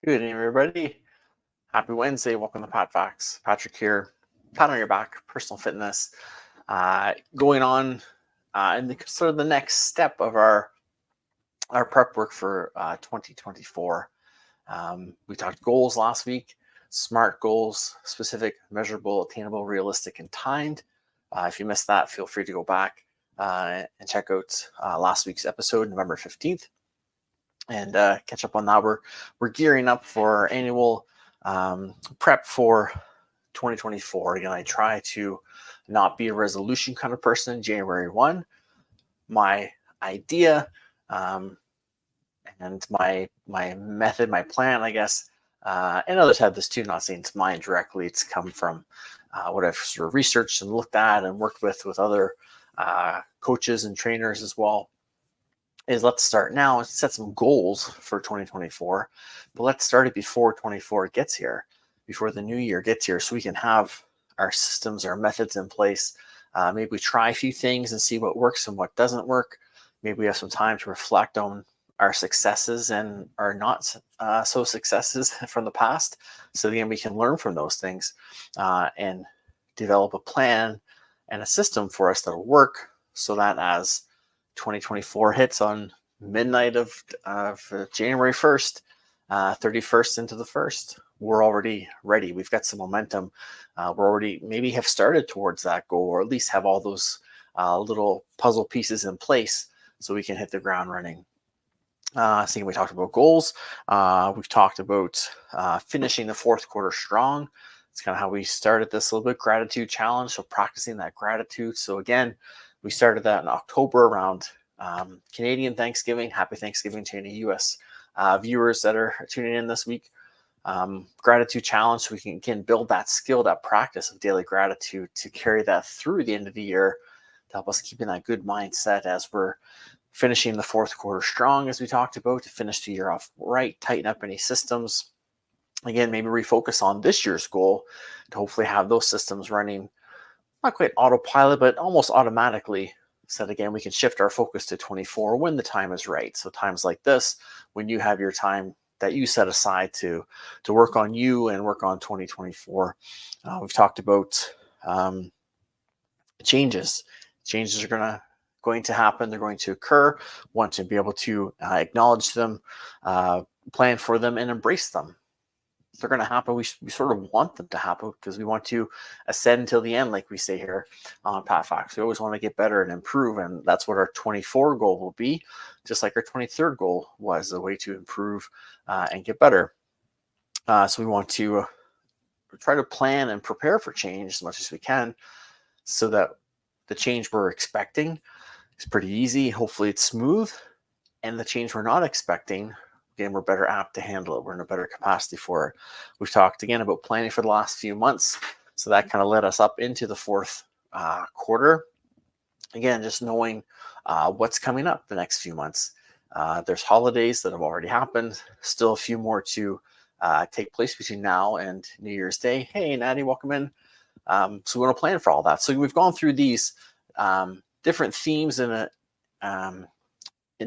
Good evening, everybody. Happy Wednesday. Welcome to PatFacts. Patrick here. Pat on your back, personal fitness. Going on in the next step of our prep work for 2024. We talked goals last week. SMART goals: specific, measurable, attainable, realistic, and timed. If you missed that, feel free to go back and check out last week's episode, November 15th. And catch up on that. We're gearing up for our annual prep for 2024. Again, I try to not be a resolution kind of person. January 1, my idea and my method, my plan, I guess, and others have this too. Not saying it's mine directly. It's come from what I've sort of researched and looked at and worked with other coaches and trainers as well. Is let's start now and set some goals for 2024, but let's start it before 24 gets here, before the new year gets here, so we can have our systems, our methods in place. Maybe we try a few things and see what works and what doesn't work. Maybe we have some time to reflect on our successes and our not so successes from the past, so again we can learn from those things and develop a plan and a system for us that'll work, so that as 2024 hits on midnight of January 1st, 31st into the 1st, we're already ready. We've got some momentum. We're already maybe have started towards that goal, or at least have all those little puzzle pieces in place so we can hit the ground running. So we talked about goals. We've talked about finishing the fourth quarter strong. It's kind of how we started this little bit gratitude challenge. So practicing that gratitude. So again, we started that in October around Canadian Thanksgiving. Happy Thanksgiving to any U.S. Viewers that are tuning in this week. Gratitude challenge, so we can again build that skill, that practice of daily gratitude to carry that through the end of the year to help us keep in that good mindset as we're finishing the fourth quarter strong, as we talked about, to finish the year off right, tighten up any systems. Again, maybe refocus on this year's goal to hopefully have those systems running not quite autopilot, but almost automatically, so that again we can shift our focus to 24 when the time is right. So times like this, when you have your time that you set aside to work on you and work on 2024. We've talked about changes. Changes are going to happen. They're going to occur. Want to be able to acknowledge them, plan for them, and embrace them. They're going to happen. We sort of want them to happen because we want to ascend until the end, like we say here on PatFacts. We always want to get better and improve, and that's what our 24 goal will be, just like our 23rd goal was, a way to improve and get better. So we want to try to plan and prepare for change as much as we can, so that the change we're expecting is pretty easy. Hopefully it's smooth, and the change we're not expecting, again, we're better apt to handle it. We're in a better capacity for it. We've talked again about planning for the last few months. So that kind of led us up into the fourth quarter. Again, just knowing what's coming up the next few months. There's holidays that have already happened. Still a few more to take place between now and New Year's Day. Hey, Natty, welcome in. So we want to plan for all that. So we've gone through these different themes in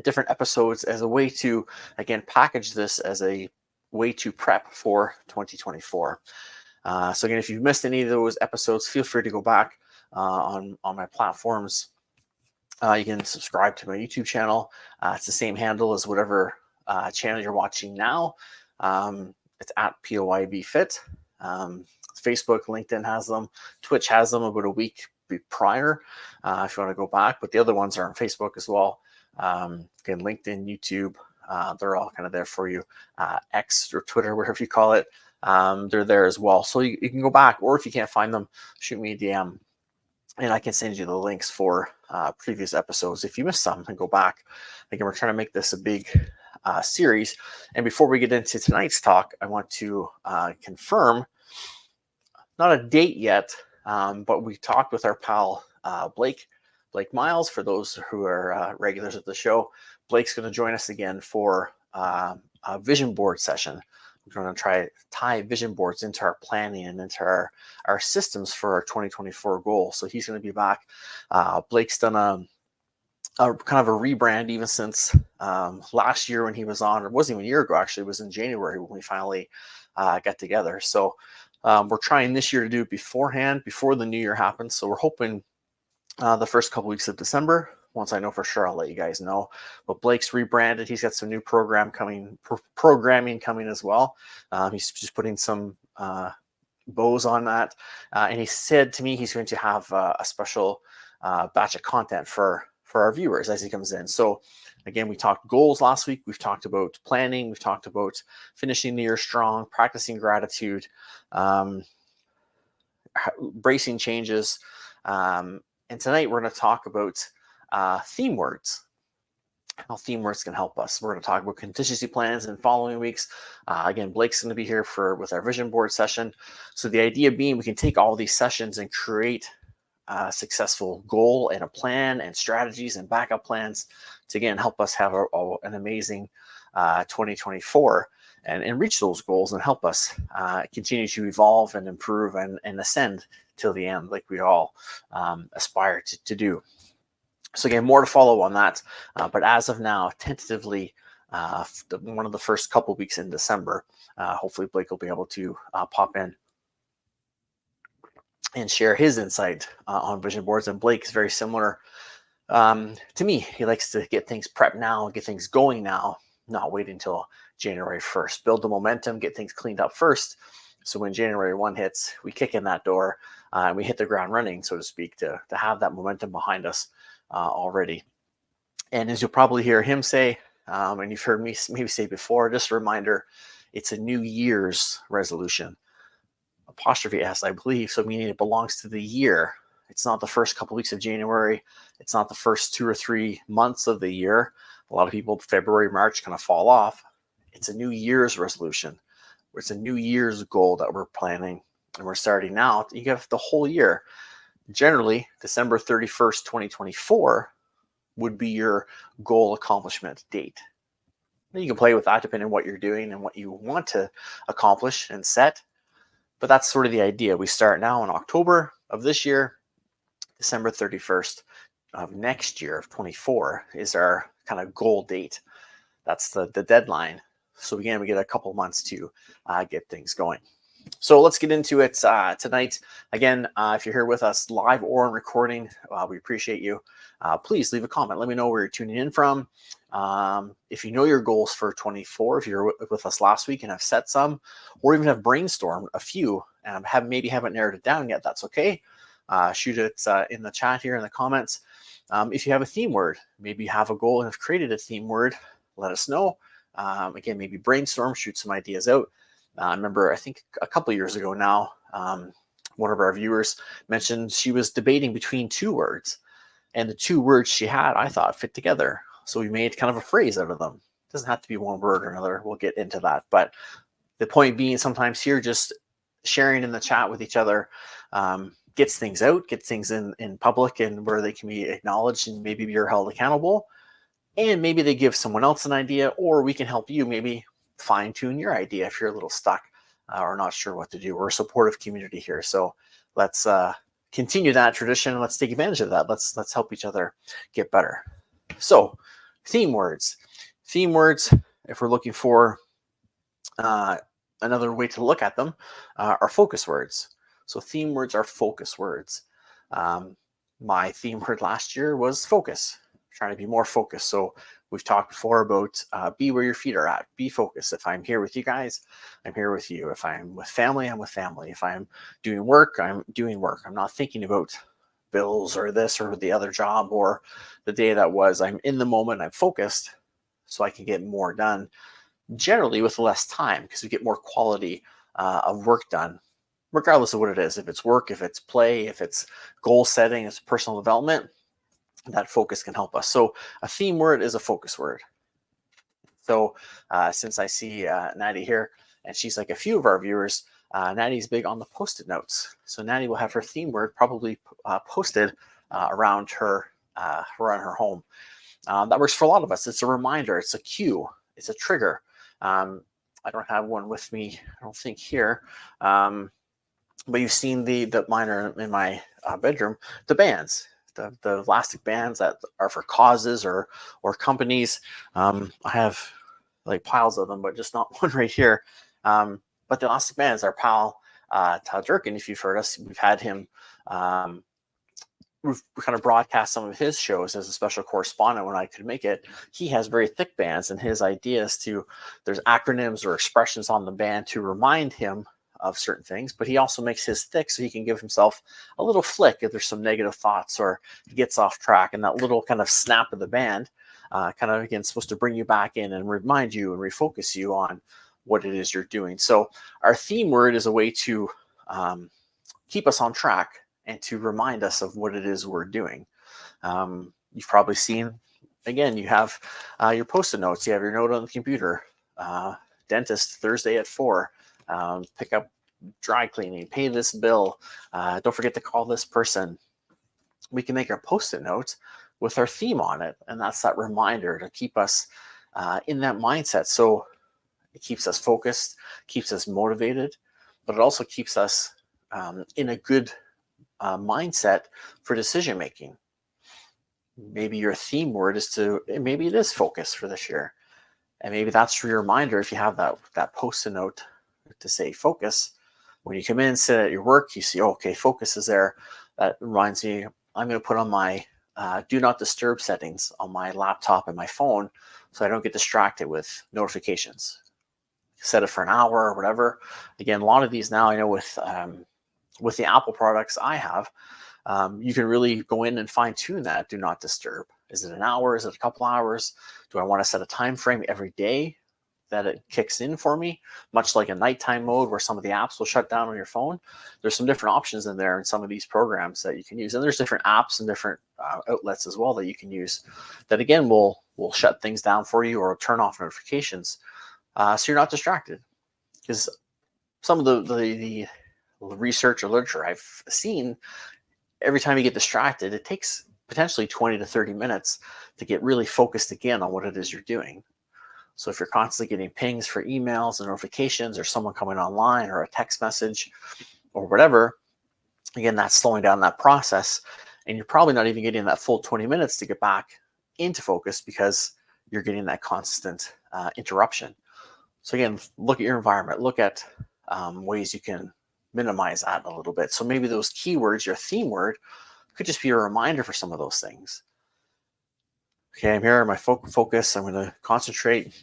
different episodes as a way to, again, package this as a way to prep for 2024. So again, if you've missed any of those episodes, feel free to go back on my platforms. You can subscribe to my YouTube channel. It's the same handle as whatever channel you're watching now. It's at POYBFit. Facebook, LinkedIn has them. Twitch has them about a week prior if you want to go back. But the other ones are on Facebook as well. Again, LinkedIn, YouTube, they're all kind of there for you. X or Twitter, whatever you call it, they're there as well. So you can go back, or if you can't find them, shoot me a DM and I can send you the links for previous episodes if you missed some, and go back. Again, we're trying to make this a big series. And before we get into tonight's talk, I want to confirm, not a date yet, but we talked with our pal Blake Miles. For those who are regulars of the show, Blake's going to join us again for a vision board session. We're going to try to tie vision boards into our planning and into our systems for our 2024 goal. So he's going to be back. Blake's done kind of a rebrand even since last year when he was on, or it wasn't even a year ago, actually. It was in January when we finally got together. So we're trying this year to do it beforehand, before the new year happens. So we're hoping the first couple weeks of December. Once I know for sure, I'll let you guys know. But Blake's rebranded. He's got some new programming coming as well. He's just putting some bows on that. And he said to me he's going to have a special batch of content for our viewers as he comes in. So again, we talked goals last week. We've talked about planning. We've talked about finishing the year strong, practicing gratitude, bracing changes. And tonight we're going to talk about theme words, how theme words can help us. We're going to talk about contingency plans in following weeks. Again, Blake's going to be here with our vision board session. So the idea being we can take all these sessions and create a successful goal and a plan and strategies and backup plans to, again, help us have an amazing 2024 and reach those goals and help us continue to evolve and improve and ascend till the end, like we all aspire to do. So again, more to follow on that. But as of now, tentatively, one of the first couple weeks in December, hopefully Blake will be able to pop in and share his insight on vision boards. And Blake is very similar to me. He likes to get things prepped now, get things going now, not wait until January 1st. Build the momentum, get things cleaned up first. So when January 1 hits, we kick in that door and we hit the ground running, so to speak, to have that momentum behind us already. And as you'll probably hear him say, and you've heard me maybe say before, just a reminder, it's a New Year's resolution. Apostrophe S, I believe, so meaning it belongs to the year. It's not the first couple weeks of January. It's not the first 2 or 3 months of the year. A lot of people, February, March, kind of fall off. It's a New Year's resolution. It's a New Year's goal that we're planning, and we're starting now. You have the whole year. Generally, December 31st, 2024 would be your goal accomplishment date. You can play with that depending on what you're doing and what you want to accomplish and set. But that's sort of the idea. We start now in October of this year. December 31st of next year, of 24, is our kind of goal date. That's the deadline. So again, we get a couple months to get things going. So let's get into it tonight. Again, if you're here with us live or in recording, we appreciate you. Please leave a comment. Let me know where you're tuning in from. If you know your goals for 24, if you're with us last week and have set some, or even have brainstormed a few and maybe haven't narrowed it down yet, that's okay. Shoot it in the chat here in the comments. If you have a theme word, maybe you have a goal and have created a theme word, let us know. Again, maybe brainstorm, shoot some ideas out. I remember, I think a couple of years ago now, one of our viewers mentioned she was debating between 2 words, and the 2 words she had, I thought, fit together. So we made kind of a phrase out of them. It doesn't have to be one word or another. We'll get into that. But the point being, sometimes here, just sharing in the chat with each other gets things out, gets things in public and where they can be acknowledged and maybe you're held accountable. And maybe they give someone else an idea, or we can help you maybe fine tune your idea if you're a little stuck or not sure what to do. We're a supportive community here. So let's continue that tradition. Let's take advantage of that. Let's help each other get better. So theme words, if we're looking for another way to look at them, are focus words. So theme words are focus words. My theme word last year was focus. Trying to be more focused. So we've talked before about be where your feet are at, be focused. If I'm here with you guys, I'm here with you. If I'm with family, I'm with family. If I'm doing work, I'm doing work. I'm not thinking about bills or this or the other job or the day that was. I'm in the moment, I'm focused, so I can get more done, generally with less time, because we get more quality of work done, regardless of what it is. If it's work, if it's play, if it's goal setting, it's personal development, that focus can help us. So a theme word is a focus word. So since I see Natty here, and she's like a few of our viewers, Natty's big on the Post-it notes. So Natty will have her theme word probably posted around her home. That works for a lot of us. It's a reminder. It's a cue. It's a trigger. I don't have one with me, I don't think here. But you've seen the mine are in my bedroom, the bands. the elastic bands that are for causes or companies. I have like piles of them, but just not one right here. But the elastic bands, our pal Todd Durkin, if you've heard us, we've had him. We've kind of broadcast some of his shows as a special correspondent when I could make it. He has very thick bands, and his idea is there's acronyms or expressions on the band to remind him of certain things, but he also makes his thick so he can give himself a little flick if there's some negative thoughts or he gets off track. And that little kind of snap of the band, kind of again, supposed to bring you back in and remind you and refocus you on what it is you're doing. So our theme word is a way to keep us on track and to remind us of what it is we're doing. You've probably seen, again, you have your Post-it notes, you have your note on the computer, dentist Thursday at 4, pick up dry cleaning, pay this bill, don't forget to call this person. We can make our Post-it notes with our theme on it, and that's that reminder to keep us in that mindset. So it keeps us focused, keeps us motivated, but it also keeps us in a good mindset for decision making. Maybe your theme word is maybe it is focus for this year, and maybe that's your reminder. If you have that Post-it note to say focus, when you come in, sit at your work, you see, okay, focus is there. That reminds me, I'm going to put on my do not disturb settings on my laptop and my phone so I don't get distracted with notifications. Set it for an hour or whatever. Again, a lot of these now, I know with the Apple products I have, you can really go in and fine tune that do not disturb. Is it an hour? Is it a couple hours? Do I want to set a time frame every day that it kicks in for me? Much like a nighttime mode where some of the apps will shut down on your phone. There's some different options in there in some of these programs that you can use. And there's different apps and different outlets as well that you can use that, again, will shut things down for you or turn off notifications so you're not distracted. Because some of the research or literature I've seen, every time you get distracted, it takes potentially 20 to 30 minutes to get really focused again on what it is you're doing. So if you're constantly getting pings for emails and notifications or someone coming online or a text message or whatever, again, that's slowing down that process. And you're probably not even getting that full 20 minutes to get back into focus because you're getting that constant interruption. So again, look at your environment, look at ways you can minimize that a little bit. So maybe those keywords, your theme word, could just be a reminder for some of those things. Okay, I'm here, my focus, I'm going to concentrate,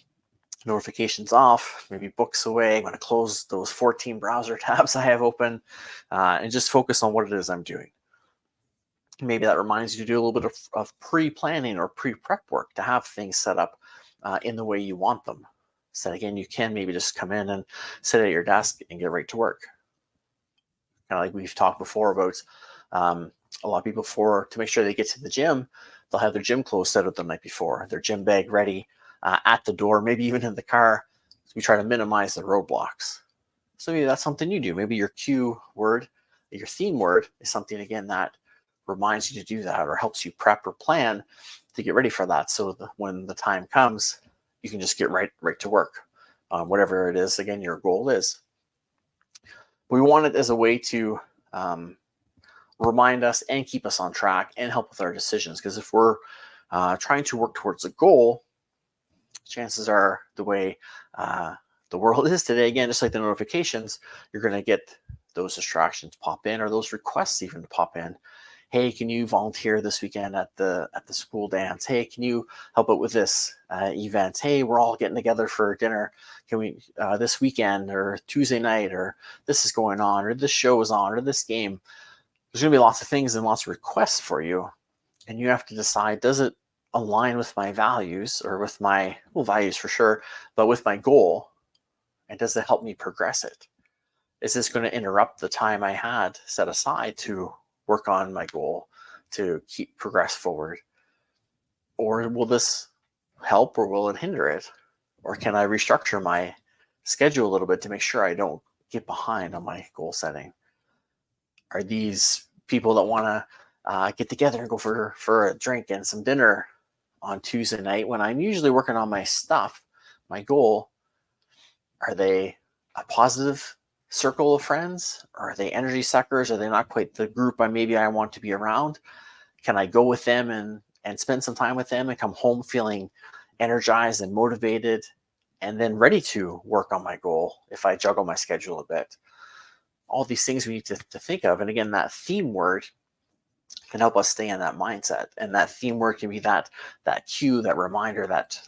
notifications off, maybe books away. I'm going to close those 14 browser tabs I have open and just focus on what it is I'm doing. Maybe that reminds you to do a little bit of pre-planning or pre-prep work to have things set up in the way you want them. So again, you can maybe just come in and sit at your desk and get right to work. Kind of like we've talked before about a lot of people, to make sure they get to the gym, they'll have their gym clothes set up the night before, their gym bag ready at the door, maybe even in the car. So we try to minimize the roadblocks. So maybe that's something you do. Maybe your cue word, your theme word is something, again, that reminds you to do that or helps you prep or plan to get ready for that. So when the time comes, you can just get right to work on whatever it is, again, your goal is. We want it as a way to remind us and keep us on track and help with our decisions. Because if we're trying to work towards a goal, chances are the way the world is today, again, just like the notifications, you're going to get those distractions pop in or those requests even to pop in. Hey, can you volunteer this weekend at the school dance? Hey, can you help out with this event? Hey, we're all getting together for dinner. Can we this weekend or Tuesday night, or this is going on, or this show is on, or this game? There's going to be lots of things and lots of requests for you. And you have to decide, does it align with my values or with my, values for sure, but with my goal? And does it help me progress it? Is this going to interrupt the time I had set aside to work on my goal, to progress forward? Or will this help, or will it hinder it? Or can I restructure my schedule a little bit to make sure I don't get behind on my goal setting? Are these people that want to get together and go for a drink and some dinner on Tuesday night when I'm usually working on my stuff, my goal, are they a positive circle of friends? Or are they energy suckers? Are they not quite the group I want to be around? can I go with them and spend some time with them and come home feeling energized and motivated and then ready to work on my goal if I juggle my schedule a bit? All these things we need to think of. And again, that theme word can help us stay in that mindset. And that theme word can be that cue, that reminder, that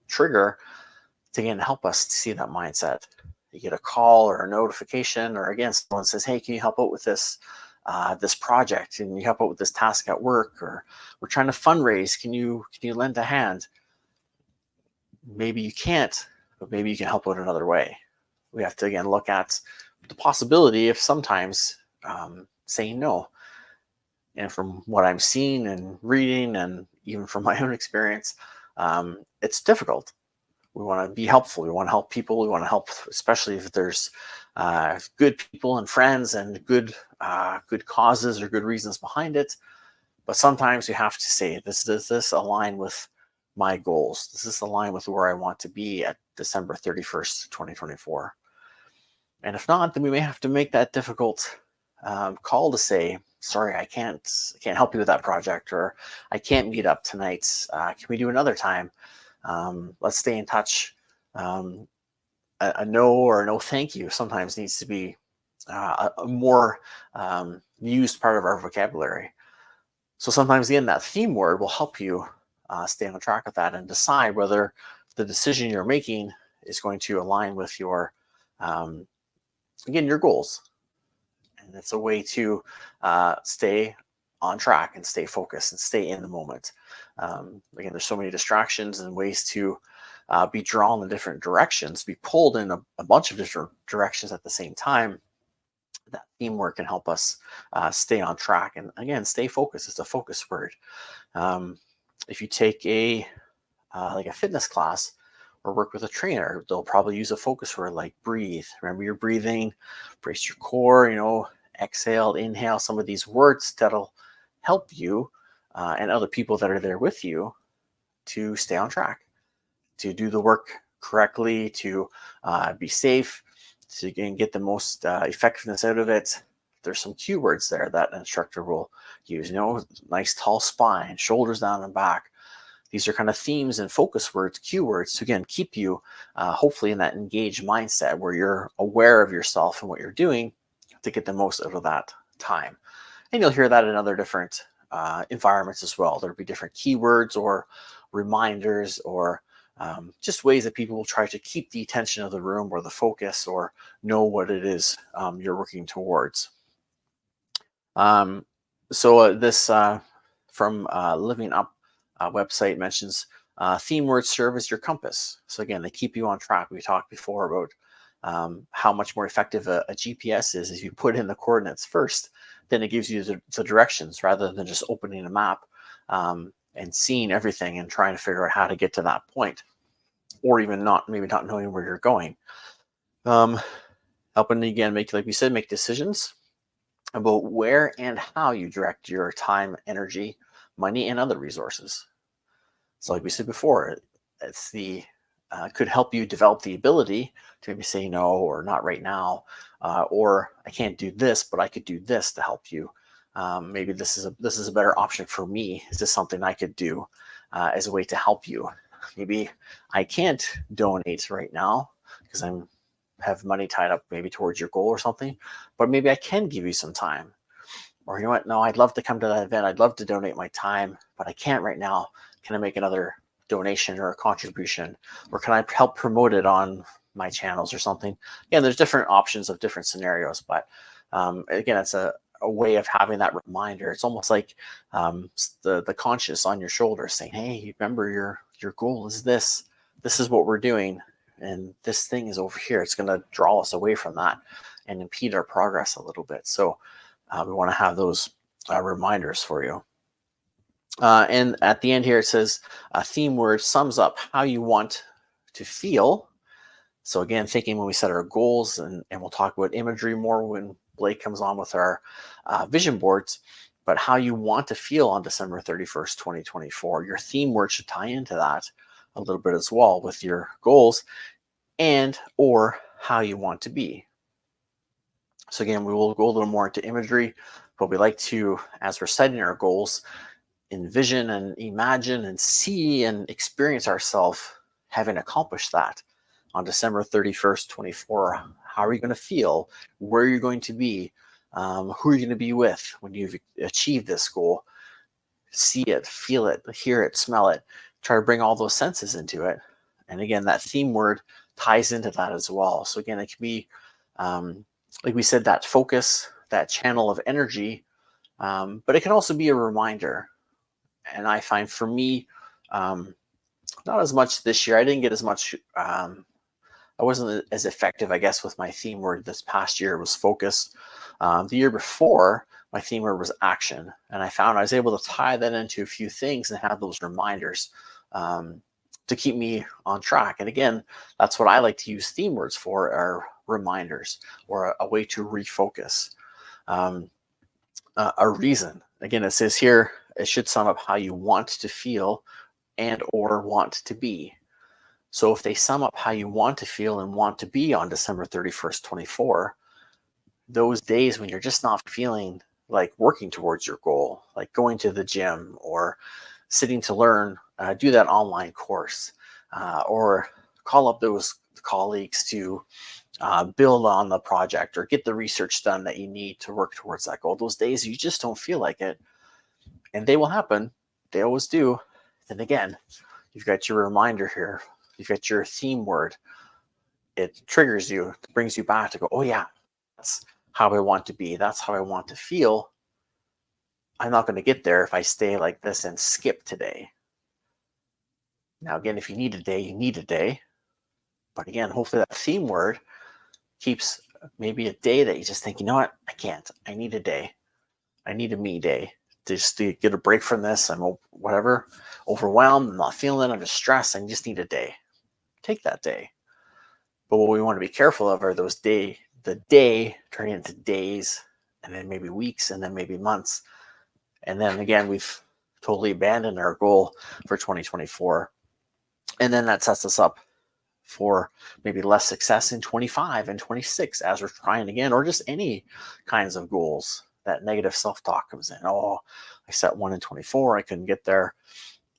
trigger to again help us see that mindset. You get a call or a notification, or again, someone says, "Hey, can you help out with this project? Can you help out with this task at work? Or we're trying to fundraise. Can you lend a hand?" Maybe you can't, but maybe you can help out another way. We have to again look at the possibility of sometimes saying no. And from what I'm seeing and reading, and even from my own experience, it's difficult. We want to be helpful. We want to help people. We want to help, especially if there's good people and friends and good causes or good reasons behind it. But sometimes you have to say, does this align with my goals? Does this align with where I want to be at December 31st, 2024? And if not, then we may have to make that difficult call to say, sorry, I can't help you with that project, or I can't meet up tonight. Can we do another time? Let's stay in touch. A no or a no thank you sometimes needs to be a more used part of our vocabulary. So sometimes, again, that theme word will help you stay on track with that and decide whether the decision you're making is going to align with your, again, your goals. And it's a way to stay on track and stay focused and stay in the moment. Again, there's so many distractions and ways to be drawn in different directions, be pulled in a bunch of different directions at the same time. That teamwork can help us stay on track and again stay focused. It's a focus word. If you take like a fitness class or work with a trainer, they'll probably use a focus word like breathe. Remember your breathing, brace your core, exhale, inhale, some of these words that'll help you and other people that are there with you to stay on track, to do the work correctly, to be safe, so you can get the most effectiveness out of it. There's some cue words there that an instructor will use, nice tall spine, shoulders down and back. These are kind of themes and focus words, cue words, to again keep you hopefully in that engaged mindset where you're aware of yourself and what you're doing to get the most out of that time. And you'll hear that in other different environments as well. There'll be different keywords or reminders or just ways that people will try to keep the attention of the room or the focus or know what it is you're working towards. This from Living Up website mentions theme words serve as your compass. So again, they keep you on track. We talked before about how much more effective a GPS is if you put in the coordinates first, then it gives you the directions rather than just opening a map and seeing everything and trying to figure out how to get to that point, or even maybe not knowing where you're going. Helping again make decisions about where and how you direct your time, energy, money, and other resources. So like we said before, it's could help you develop the ability to maybe say no or not right now, or I can't do this, but I could do this to help you. Maybe this is a better option for me. Is this something I could do as a way to help you? Maybe I can't donate right now because I have money tied up maybe towards your goal or something, but maybe I can give you some time. Or you know what? No, I'd love to come to that event. I'd love to donate my time, but I can't right now. Can I make another donation or a contribution? Or can I help promote it on my channels or something? Yeah, there's different options of different scenarios, but again, it's a way of having that reminder. It's almost like the conscious on your shoulder saying, hey, remember your goal is this. This is what we're doing. And this thing is over here. It's going to draw us away from that and impede our progress a little bit. So we want to have those reminders for you. And at the end here, it says a theme word sums up how you want to feel. So again, thinking when we set our goals, and we'll talk about imagery more when Blake comes on with our vision boards, but how you want to feel on December 31st, 2024. Your theme word should tie into that a little bit as well with your goals and or how you want to be. So again, we will go a little more into imagery, but we like to, as we're setting our goals, envision and imagine and see and experience ourselves having accomplished that on December 31st, 24. How are you going to feel? Where are you going to be? Who are you going to be with when you've achieved this goal? See it, feel it, hear it, smell it. Try to bring all those senses into it. And again, that theme word ties into that as well. So again, it can be, like we said, that focus, that channel of energy, but it can also be a reminder. And I find for me, not as much this year. I didn't get as much. I wasn't as effective, I guess, with my theme word this past year. It was focus. The year before, my theme word was action. And I found I was able to tie that into a few things and have those reminders to keep me on track. And again, that's what I like to use theme words for, are reminders or a way to refocus. A reason. Again, it says here, it should sum up how you want to feel and or want to be. So if they sum up how you want to feel and want to be on December 31st, 24, those days when you're just not feeling like working towards your goal, like going to the gym or sitting to learn, do that online course, or call up those colleagues to build on the project or get the research done that you need to work towards that goal. Those days you just don't feel like it, and they will happen. They always do. Then again, you've got your reminder here. You've got your theme word. It triggers you, it brings you back to go, oh yeah, that's how I want to be. That's how I want to feel. I'm not going to get there if I stay like this and skip today. Now, again, if you need a day, you need a day. But again, hopefully that theme word keeps maybe a day that you just think, you know what, I can't. I need a day. I need a me day just to get a break from this. I'm whatever, overwhelmed. I'm not feeling it. I'm just stressed. I just need a day. Take that day. But what we want to be careful of are those the day turning into days, and then maybe weeks, and then maybe months. And then again, we've totally abandoned our goal for 2024. And then that sets us up for maybe less success in 25 and 26 as we're trying again, or just any kinds of goals. That negative self-talk comes in. Oh, I set one in 24, I couldn't get there.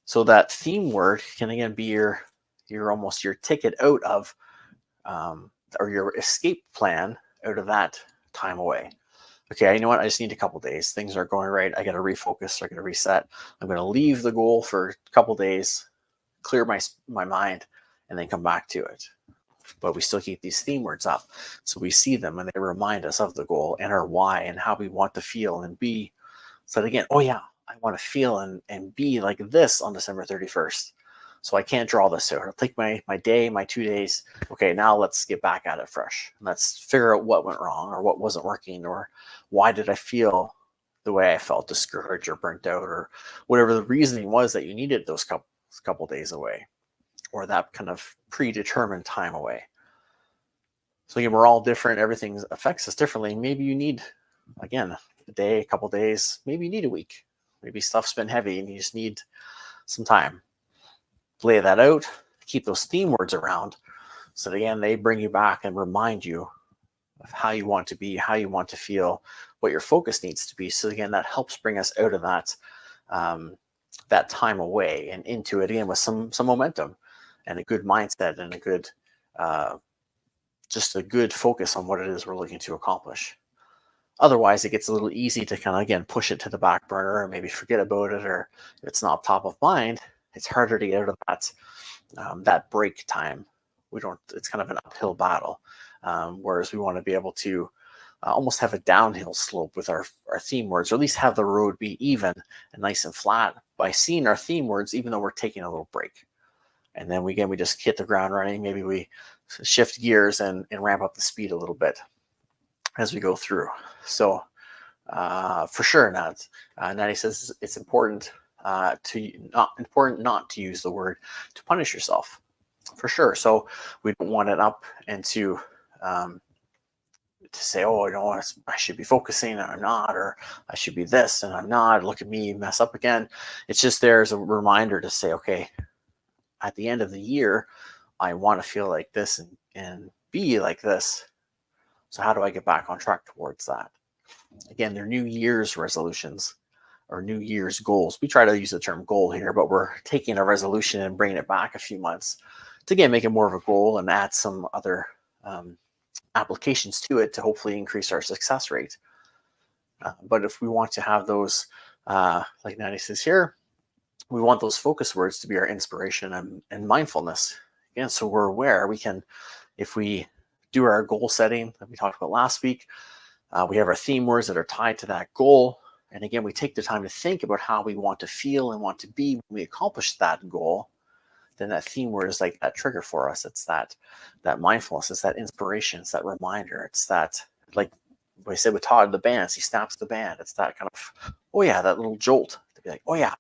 So that theme word can again be your almost your ticket out of, or your escape plan out of that time away. Okay, you know what? I just need a couple days. Things aren't going right. I got to refocus. I got to reset. I'm going to leave the goal for a couple days, clear my mind, and then come back to it. But we still keep these theme words up, so we see them and they remind us of the goal and our why and how we want to feel and be. So that again, oh yeah, I want to feel and be like this on December 31st. So I can't draw this out. I'll take my day, my 2 days. Okay, now let's get back at it fresh. Let's figure out what went wrong or what wasn't working, or why did I feel the way I felt, discouraged or burnt out, or whatever the reasoning was that you needed those couple days away, or that kind of predetermined time away. So again, we're all different. Everything affects us differently. Maybe you need, again, a day, a couple days. Maybe you need a week. Maybe stuff's been heavy and you just need some time. Lay that out. Keep those theme words around, so that again, they bring you back and remind you of how you want to be, how you want to feel, what your focus needs to be. So again, that helps bring us out of that that time away and into it again with some momentum and a good mindset and a good just a good focus on what it is we're looking to accomplish. Otherwise, it gets a little easy to kind of, again, push it to the back burner or maybe forget about it, or if it's not top of mind, it's harder to get out of that break time. It's kind of an uphill battle, whereas we want to be able to almost have a downhill slope with our theme words, or at least have the road be even and nice and flat by seeing our theme words, even though we're taking a little break. And then we just hit the ground running. Maybe we shift gears and ramp up the speed a little bit as we go through. So for sure, Natty says it's important not to use the word to punish yourself, for sure. So we don't want it up and to say, oh, I should be focusing and I'm not, or I should be this and I'm not. Look at me mess up again. It's just there as a reminder to say, okay, at the end of the year, I want to feel like this and be like this. So how do I get back on track towards that? Again, they're New Year's resolutions. or New Year's goals. We try to use the term goal here, but we're taking a resolution and bringing it back a few months to again make it more of a goal and add some other applications to it to hopefully increase our success rate. But if we want to have those, like Natty says here, we want those focus words to be our inspiration and mindfulness. Again, so we're aware we can, if we do our goal setting that we talked about last week, we have our theme words that are tied to that goal. And again, we take the time to think about how we want to feel and want to be when we accomplish that goal. Then that theme word is like that trigger for us. It's that mindfulness. It's that inspiration. It's that reminder. It's that, like what I said with Todd, the bands, he snaps the band. It's that kind of, oh yeah, that little jolt to be like, oh yeah,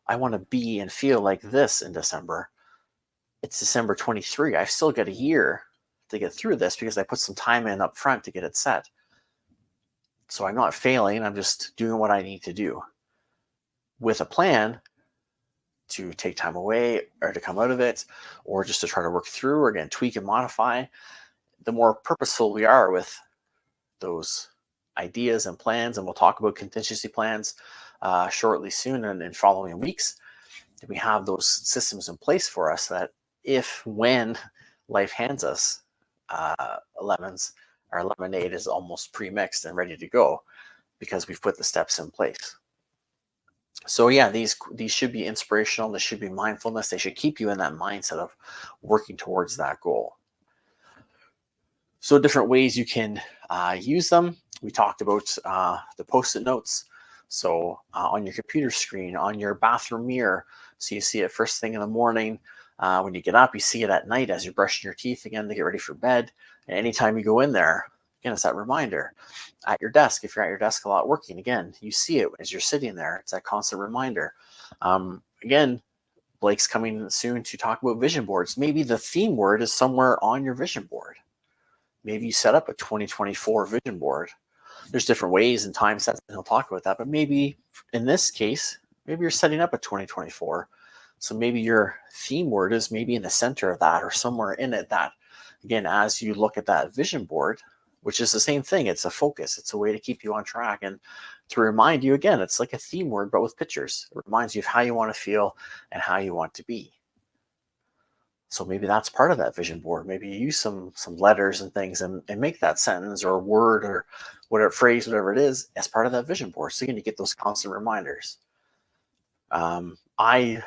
I want to be and feel like this in December. It's December 23. I've still got a year to get through this because I put some time in up front to get it set. So I'm not failing. I'm just doing what I need to do with a plan to take time away or to come out of it, or just to try to work through or again, tweak and modify. The more purposeful we are with those ideas and plans, and we'll talk about contingency plans shortly soon and in following weeks, we have those systems in place for us that if, when life hands us lemons, our lemonade is almost pre-mixed and ready to go because we've put the steps in place. So yeah, these should be inspirational. They should be mindfulness. They should keep you in that mindset of working towards that goal. So different ways you can use them. We talked about the Post-it notes. So on your computer screen, on your bathroom mirror, so you see it first thing in the morning. When you get up, you see it at night as you're brushing your teeth again to get ready for bed. And anytime you go in there, again, it's that reminder. At your desk, if you're at your desk a lot working, again, you see it as you're sitting there. It's that constant reminder. Again, Blake's coming soon to talk about vision boards. Maybe the theme word is somewhere on your vision board. Maybe you set up a 2024 vision board. There's different ways and time sets, and he'll talk about that. But maybe in this case, maybe you're setting up a 2024. So maybe your theme word is maybe in the center of that or somewhere in it that, again, as you look at that vision board, which is the same thing. It's a focus. It's a way to keep you on track and to remind you, again, it's like a theme word, but with pictures. It reminds you of how you want to feel and how you want to be. So maybe that's part of that vision board. Maybe you use some letters and things and make that sentence or word or whatever phrase, whatever it is, as part of that vision board. So again, you get those constant reminders. I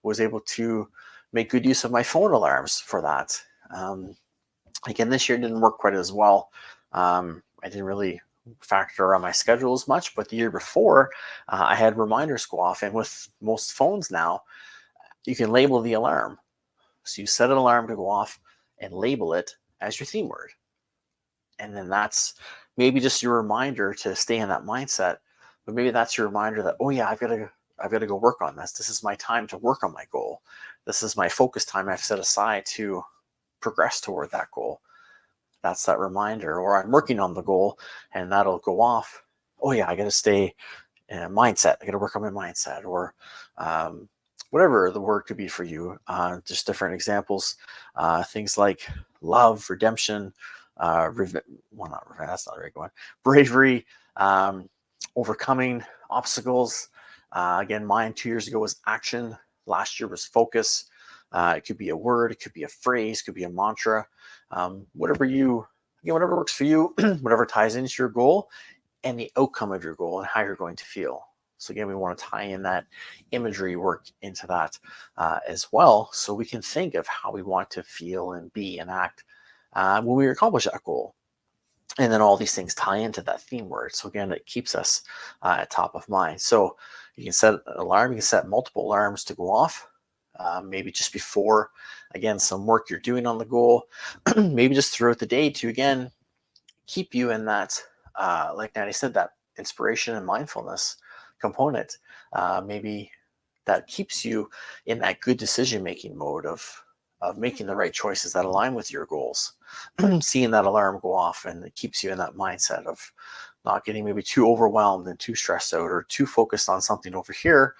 was able to make good use of my phone alarms for that. Again, this year didn't work quite as well. I didn't really factor on my schedule as much, but the year before, I had reminders go off. And with most phones now, you can label the alarm. So you set an alarm to go off and label it as your theme word. And then that's maybe just your reminder to stay in that mindset. But maybe that's your reminder that, oh yeah, I've got to go work on this. This is my time to work on my goal. This is my focus time I've set aside to progress toward that goal. That's that reminder. Or I'm working on the goal and that'll go off. Oh yeah, I got to stay in a mindset. I got to work on my mindset, or whatever the word could be for you. Just different examples. Things like love, redemption, not revenge, that's not the right one. Bravery, overcoming obstacles. Again, mine 2 years ago was action. Last year was focus. It could be a word, it could be a phrase, it could be a mantra. Whatever works for you, whatever ties into your goal and the outcome of your goal and how you're going to feel. So again, we want to tie in that imagery work into that as well, so we can think of how we want to feel and be and act when we accomplish that goal. And then all these things tie into that theme word. So again, it keeps us at top of mind. So you can set an alarm. You can set multiple alarms to go off. Maybe just before, again, some work you're doing on the goal. Maybe just throughout the day to, again, keep you in that, like Natty said, that inspiration and mindfulness component. Maybe that keeps you in that good decision-making mode of making the right choices that align with your goals. Seeing that alarm go off, and it keeps you in that mindset of not getting maybe too overwhelmed and too stressed out or too focused on something over here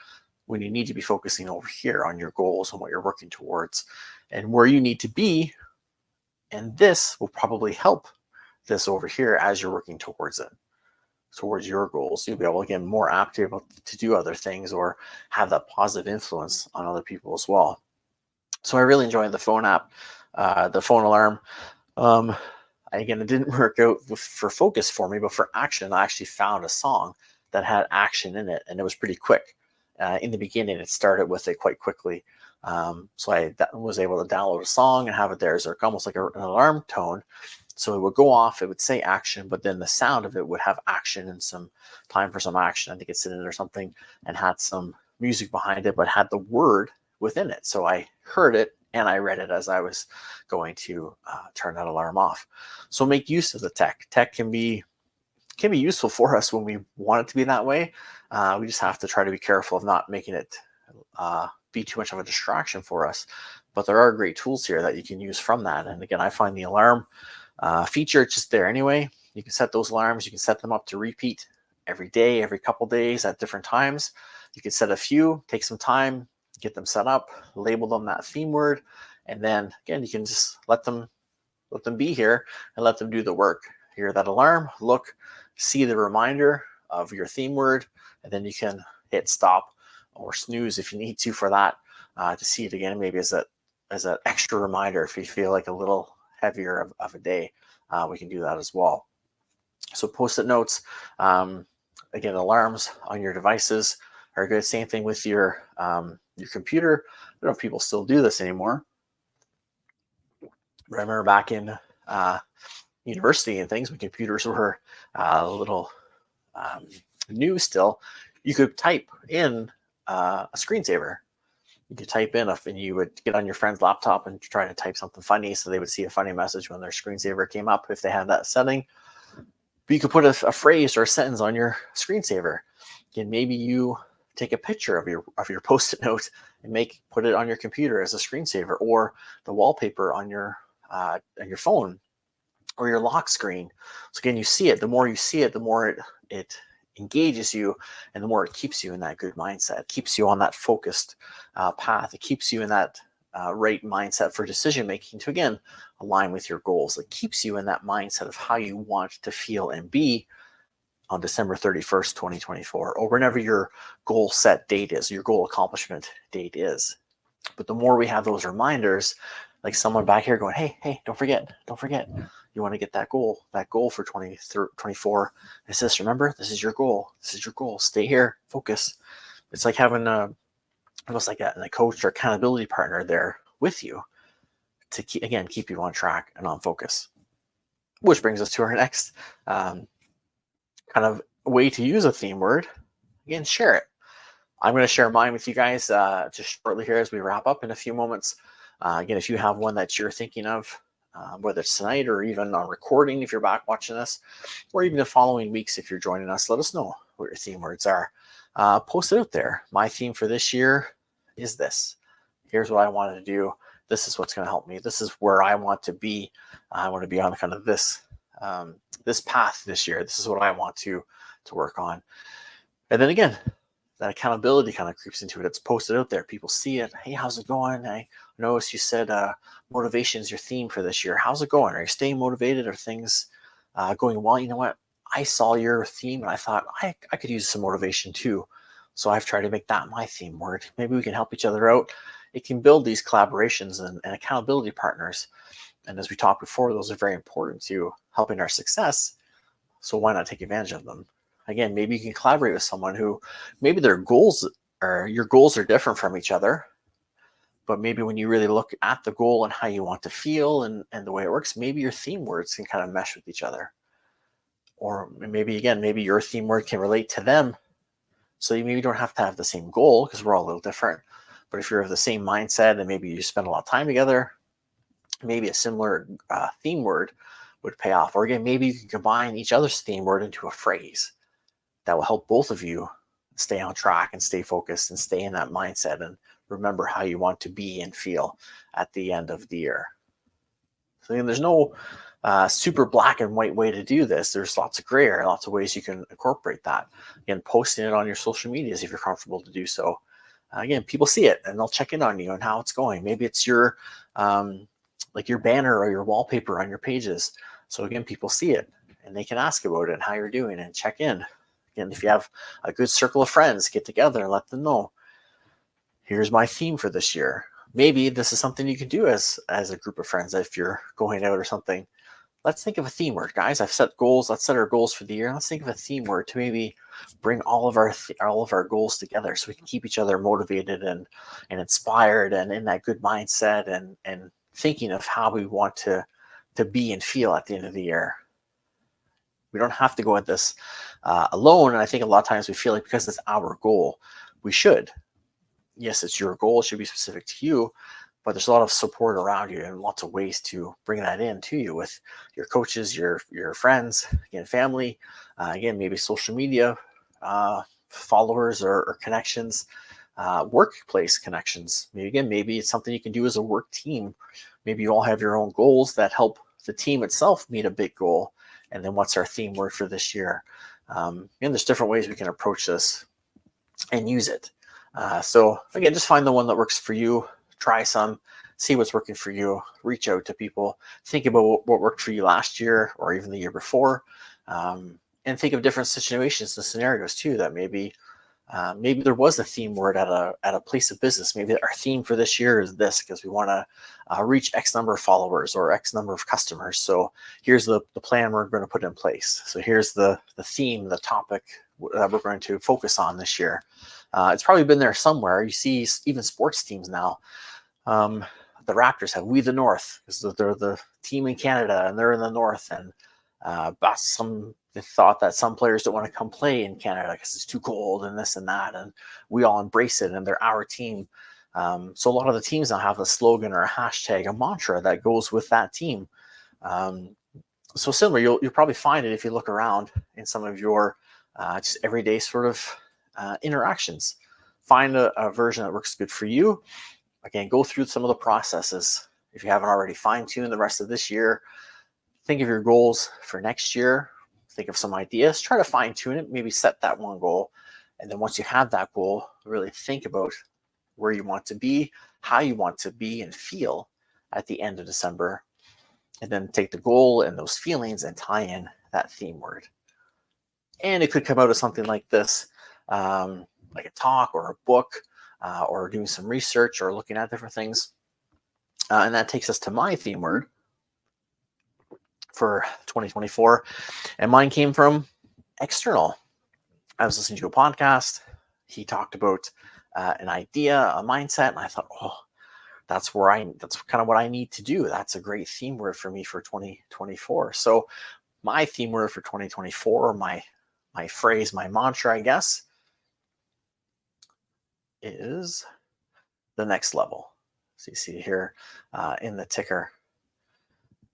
when you need to be focusing over here on your goals and what you're working towards and where you need to be. And this will probably help this over here as you're working towards it. towards your goals. You'll be able to get more apt to be able to do other things or have that positive influence on other people as well. So I really enjoyed the phone app, the phone alarm. Again, it didn't work out for focus for me, but for action, I actually found a song that had action in it, and it was pretty quick. In the beginning, it started with it quite quickly. So I was able to download a song and have it there as almost like an alarm tone. So it would go off, it would say action, but then the sound of it would have action and some time for some action. I think it's in it or something, and had some music behind it, but had the word within it. So I heard it and I read it as I was going to turn that alarm off. So make use of the tech. Tech can be useful for us when we want it to be that way. We just have to try to be careful of not making it be too much of a distraction for us. But there are great tools here that you can use from that. And again, I find the alarm feature just there anyway. You can set those alarms. You can set them up to repeat every day, every couple days at different times. You can set a few, take some time, get them set up, label them that theme word, and then again, you can just let them be here and let them do the work. Hear that alarm, look, see the reminder of your theme word, and then you can hit stop or snooze if you need to for that, to see it again, maybe as an extra reminder if you feel like a little heavier of a day. We can do that as well. So post-it notes, again, alarms on your devices are good. Same thing with your computer. I don't know if people still do this anymore. Remember back in university and things, when computers were a little new still, you could type in a screensaver. You could type in and you would get on your friend's laptop and try to type something funny, so they would see a funny message when their screensaver came up if they had that setting. But you could put a phrase or a sentence on your screensaver. And maybe you take a picture of your post-it note and put it on your computer as a screensaver, or the wallpaper on your phone or your lock screen. So again, you see it. The more you see it, the more it engages you, and the more it keeps you in that good mindset. It keeps you on that focused path. It keeps you in that right mindset for decision making to, again, align with your goals. It keeps you in that mindset of how you want to feel and be on December 31st, 2024, or whenever your goal set date is, your goal accomplishment date is. But the more we have those reminders, like someone back here going, hey, don't forget. You want to get that goal for 2024. It says, remember, this is your goal. Stay here, focus. It's like having almost like a coach or accountability partner there with you to keep you on track and on focus. Which brings us to our next kind of way to use a theme word. Again, share it. I'm going to share mine with you guys just shortly here as we wrap up in a few moments. Again, if you have one that you're thinking of, whether it's tonight or even on recording if you're back watching this, or even the following weeks if you're joining us, let us know what your theme words are. Post it out there. My theme for this year is this. Here's what I wanted to do. This is what's going to help me. This is where I want to be. I want to be on kind of this path this year. This is what I want to work on. And then again, that accountability kind of creeps into it. It's posted out there. People see it. Hey, how's it going? I noticed you said motivation is your theme for this year. How's it going? Are you staying motivated? Are things going well? You know what? I saw your theme and I thought I could use some motivation too. So I've tried to make that my theme word. Maybe we can help each other out. It can build these collaborations and accountability partners. And as we talked before, those are very important to helping our success. So why not take advantage of them? Again, maybe you can collaborate with someone who maybe your goals are different from each other, but maybe when you really look at the goal and how you want to feel and the way it works, maybe your theme words can kind of mesh with each other. Or maybe your theme word can relate to them. So you maybe don't have to have the same goal because we're all a little different. But if you're of the same mindset and maybe you spend a lot of time together, maybe a similar theme word would pay off. Or again, maybe you can combine each other's theme word into a phrase that will help both of you stay on track and stay focused and stay in that mindset and remember how you want to be and feel at the end of the year. So again, there's no super black and white way to do this. There's lots of gray area, lots of ways you can incorporate that. Again, posting it on your social medias if you're comfortable to do so. Again, people see it and they'll check in on you and how it's going. Maybe it's your like your banner or your wallpaper on your pages. So again, people see it. and they can ask about it and how you're doing and check in. Again, if you have a good circle of friends, get together and let them know, here's my theme for this year. Maybe this is something you can do as a group of friends if you're going out or something. Let's think of a theme word, guys. I've set goals. Let's set our goals for the year. Let's think of a theme word to maybe bring all of our goals together, so we can keep each other motivated and inspired and in that good mindset and thinking of how we want to be and feel at the end of the year. We don't have to go at this alone. And I think a lot of times we feel like because it's our goal, we should. Yes, it's your goal. It should be specific to you, but there's a lot of support around you and lots of ways to bring that in to you with your coaches, your friends, again, family, again, maybe social media followers or connections, workplace connections. Maybe it's something you can do as a work team. Maybe you all have your own goals that help the team itself meet a big goal. And then what's our theme word for this year? There's different ways we can approach this and use it. So again, just find the one that works for you. Try some, see what's working for you. Reach out to people. Think about what worked for you last year or even the year before, and think of different situations and scenarios too. That maybe there was a theme word at a place of business. Maybe our theme for this year is this because we want to reach X number of followers or X number of customers. So here's the plan we're going to put in place. So here's the theme, the topic that we're going to focus on this year. It's probably been there somewhere. You see even sports teams now. The Raptors have We the North because they're the team in Canada and they're in the North. And they thought that some players don't want to come play in Canada because it's too cold and this and that. And we all embrace it and they're our team. So a lot of the teams now have a slogan or a hashtag, a mantra that goes with that team. So similar, you'll probably find it if you look around in some of your just everyday sort of interactions. Find a version that works good for you. Again, go through some of the processes. If you haven't already fine-tuned the rest of this year, think of your goals for next year. Think of some ideas. Try to fine-tune it. Maybe set that one goal. And then once you have that goal, really think about where you want to be, how you want to be and feel at the end of December. And then take the goal and those feelings and tie in that theme word. And it could come out of something like this, like a talk or a book, or doing some research or looking at different things. And that takes us to my theme word for 2024. And mine came from external. I was listening to a podcast. He talked about an idea, a mindset, and I thought, that's kind of what I need to do. That's a great theme word for me for 2024. So my theme word for 2024, my phrase, my mantra, I guess, is the next level. So you see here in the ticker,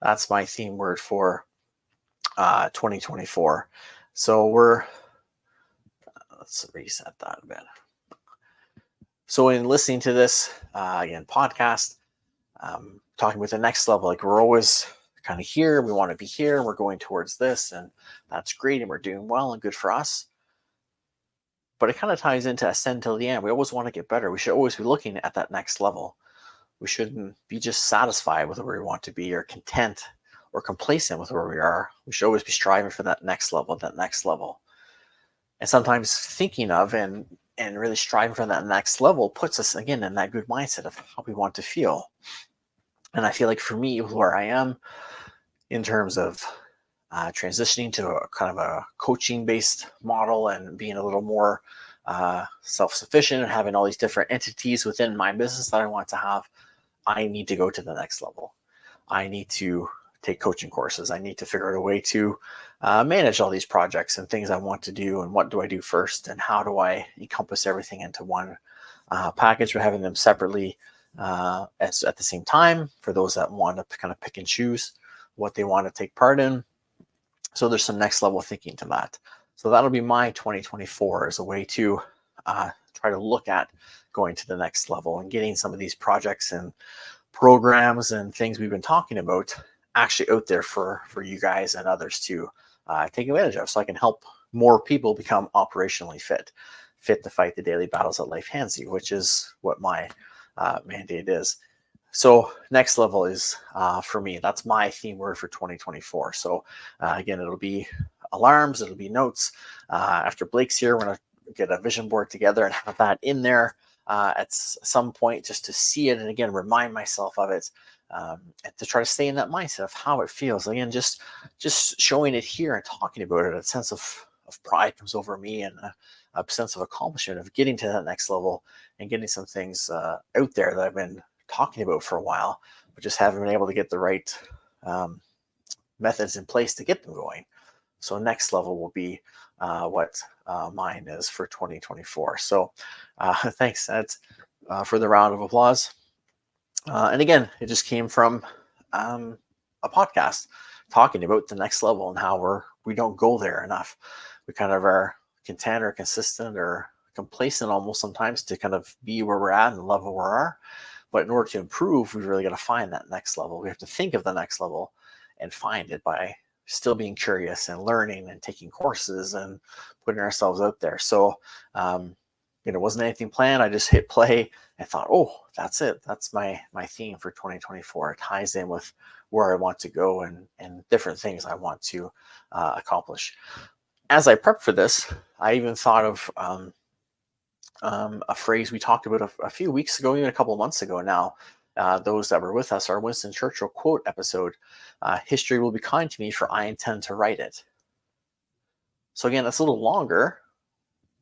that's my theme word for 2024. So let's reset that a bit. So in listening to this, again, podcast, talking about the next level, like we're always kind of here, we want to be here, and we're going towards this, and that's great, and we're doing well and good for us. But it kind of ties into ascend till the end. We always want to get better. We should always be looking at that next level. We shouldn't be just satisfied with where we want to be or content or complacent with where we are. We should always be striving for that next level, And sometimes thinking of and really striving for that next level puts us, again, in that good mindset of how we want to feel. And I feel like for me, where I am in terms of transitioning to a kind of a coaching-based model and being a little more self-sufficient and having all these different entities within my business that I want to have, I need to go to the next level. I need to take coaching courses. I need to figure out a way to manage all these projects and things I want to do, and what do I do first, and how do I encompass everything into one package, but having them separately at the same time for those that want to kind of pick and choose what they want to take part in. So there's some next level thinking to that. So that'll be my 2024 as a way to try to look at going to the next level and getting some of these projects and programs and things we've been talking about actually out there for you guys and others to take advantage of, so I can help more people become operationally fit to fight the daily battles that life hands you, which is what my mandate is. So next level is for me, that's my theme word for 2024. So again, it'll be alarms, it'll be notes. After Blake's here, we're going to get a vision board together and have that in there at some point just to see it and again, remind myself of it and to try to stay in that mindset of how it feels. Again, just showing it here and talking about it, a sense of pride comes over me and a sense of accomplishment of getting to that next level and getting some things out there that I've been talking about for a while, but just haven't been able to get the right methods in place to get them going. So next level will be what mine is for 2024. So thanks. That's for the round of applause. And again, it just came from a podcast talking about the next level and how we don't go there enough. We kind of are content or consistent or complacent almost sometimes to kind of be where we're at and the level we are. But in order to improve, we've really got to find that next level. We have to think of the next level and find it by still being curious and learning and taking courses and putting ourselves out there. So, it wasn't anything planned. I just hit play and thought, oh, that's it. That's my theme for 2024. It ties in with where I want to go and different things I want to accomplish. As I prepped for this, I even thought of a phrase we talked about a few weeks ago, even a couple of months ago now. Those that were with us, our Winston Churchill quote episode, history will be kind to me for I intend to write it. So again, that's a little longer,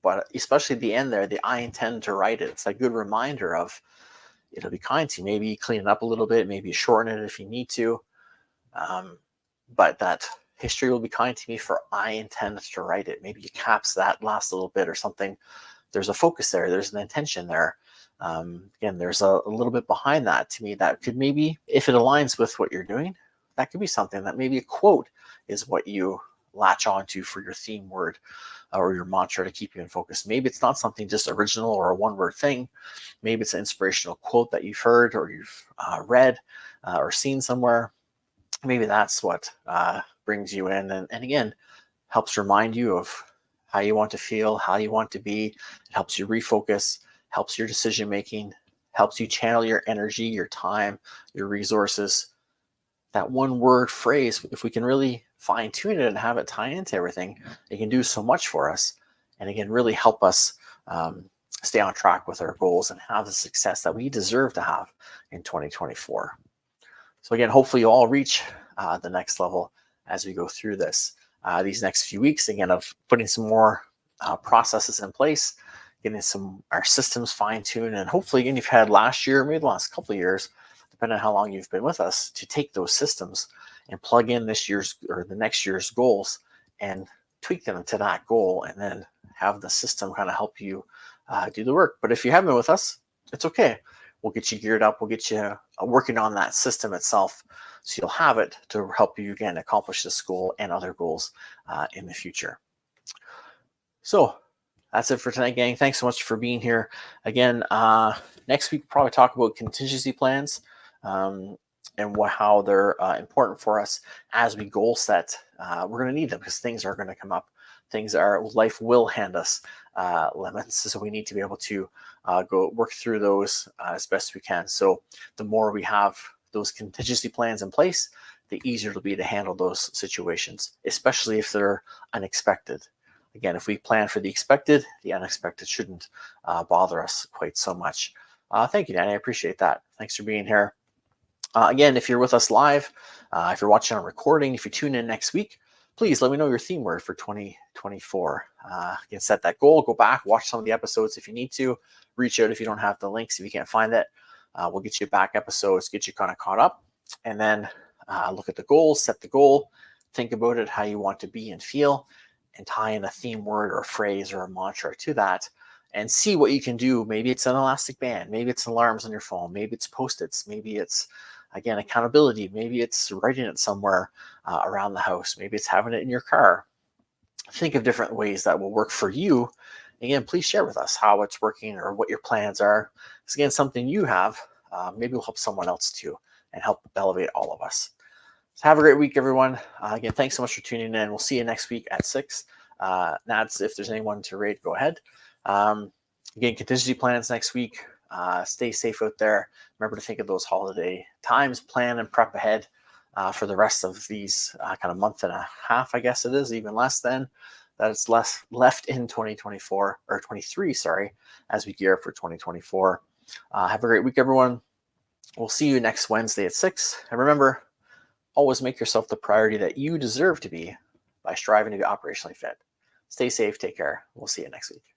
but especially at the end there, the I intend to write it. It's a good reminder of it'll be kind to you. Maybe clean it up a little bit, maybe shorten it if you need to. But that history will be kind to me for I intend to write it. Maybe you caps that last little bit or something. There's a focus there. There's an intention there. Again, there's a little bit behind that to me that could maybe, if it aligns with what you're doing, that could be something that maybe a quote is what you latch onto for your theme word or your mantra to keep you in focus. Maybe it's not something just original or a one-word thing. Maybe it's an inspirational quote that you've heard or you've read or seen somewhere. Maybe that's what brings you in and again, helps remind you of how you want to feel, how you want to be. It helps you refocus, helps your decision making, helps you channel your energy, your time, your resources. That one word phrase, if we can really fine tune it and have it tie into everything, it can do so much for us. And again, really help us stay on track with our goals and have the success that we deserve to have in 2024. So again, hopefully you all reach the next level as we go through this. These next few weeks, again, of putting some more processes in place, getting our systems fine-tuned, and hopefully, again, you've had last year, maybe the last couple of years, depending on how long you've been with us, to take those systems and plug in this year's or the next year's goals and tweak them to that goal, and then have the system kind of help you do the work. But if you haven't been with us, it's okay. We'll get you geared up. We'll get you working on that system itself, so you'll have it to help you again accomplish this goal and other goals in the future. So that's it for tonight, gang. Thanks so much for being here. Again, next week we'll probably talk about contingency plans and how they're important for us as we goal set. We're going to need them because things are going to come up. Life will hand us lemons, so we need to be able to go work through those as best we can. So the more we have those contingency plans in place, the easier it'll be to handle those situations, especially if they're unexpected. Again, if we plan for the expected, the unexpected shouldn't bother us quite so much. Thank you, Danny. I appreciate that. Thanks for being here. Again, if you're with us live, if you're watching on recording, if you tune in next week, please let me know your theme word for 2024. You can set that goal, go back, watch some of the episodes if you need to, reach out if you don't have the links, if you can't find it. We'll get you back episodes, get you kind of caught up, and then look at the goals, set the goal, think about it, how you want to be and feel, and tie in a theme word or a phrase or a mantra to that, and see what you can do. Maybe it's an elastic band, maybe it's alarms on your phone, maybe it's Post-its, maybe it's, again, accountability, maybe it's writing it somewhere around the house, maybe it's having it in your car. Think of different ways that will work for you. Again, please share with us how it's working or what your plans are. It's, again, something you have, maybe will help someone else too and help elevate all of us. So have a great week, everyone. Again, thanks so much for tuning in. We'll see you next week at 6. Nads, if there's anyone to rate, go ahead. Again, contingency plans next week. Stay safe out there. Remember to think of those holiday times, plan and prep ahead for the rest of these kind of month and a half, I guess it is, even less than that it's left in 2024 or 23, sorry, as we gear up for 2024. Have a great week, everyone. We'll see you next Wednesday at 6. And remember, always make yourself the priority that you deserve to be by striving to be operationally fit. Stay safe. Take care. We'll see you next week.